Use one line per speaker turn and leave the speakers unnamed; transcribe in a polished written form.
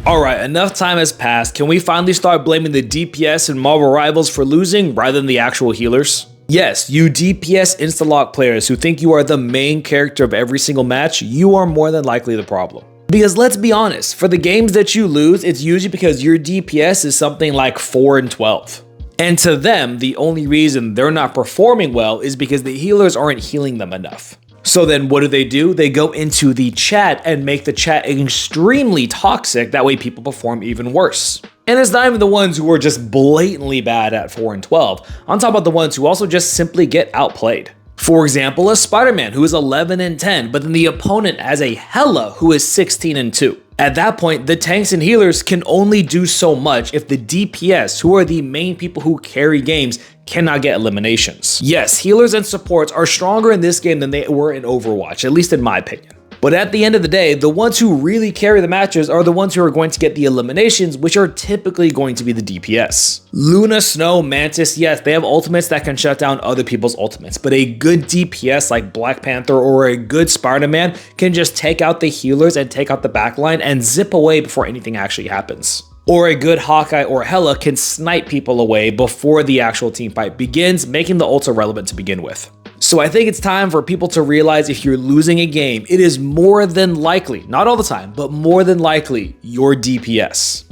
Alright, enough time has passed. Can we finally start blaming the DPS and Marvel Rivals for losing rather than the actual healers? Yes, you DPS insta-lock players who think you are the main character of every single match, you are more than likely the problem. Because let's be honest, for the games that you lose, it's usually because your DPS is something like 4 and 12. And to them, the only reason they're not performing well is because the healers aren't healing them enough. So then what do? They go into the chat and make the chat extremely toxic, that way people perform even worse. And it's not even the ones who are just blatantly bad at 4 and 12, on top of the ones who also just simply get outplayed. For example, a Spider-Man who is 11 and 10, but then the opponent has a Hela who is 16 and 2. At that point, the tanks and healers can only do so much if the DPS, who are the main people who carry games, cannot get eliminations. Yes, healers and supports are stronger in this game than they were in Overwatch, at least in my opinion. But at the end of the day, the ones who really carry the matches are the ones who are going to get the eliminations, which are typically going to be the DPS. Luna, Snow, Mantis, yes, they have ultimates that can shut down other people's ultimates, but a good DPS like Black Panther or a good Spider-Man can just take out the healers and take out the backline and zip away before anything actually happens. Or a good Hawkeye or Hela can snipe people away before the actual team fight begins, making the ult irrelevant to begin with. So I think it's time for people to realize if you're losing a game, it is more than likely, not all the time, but more than likely, your DPS.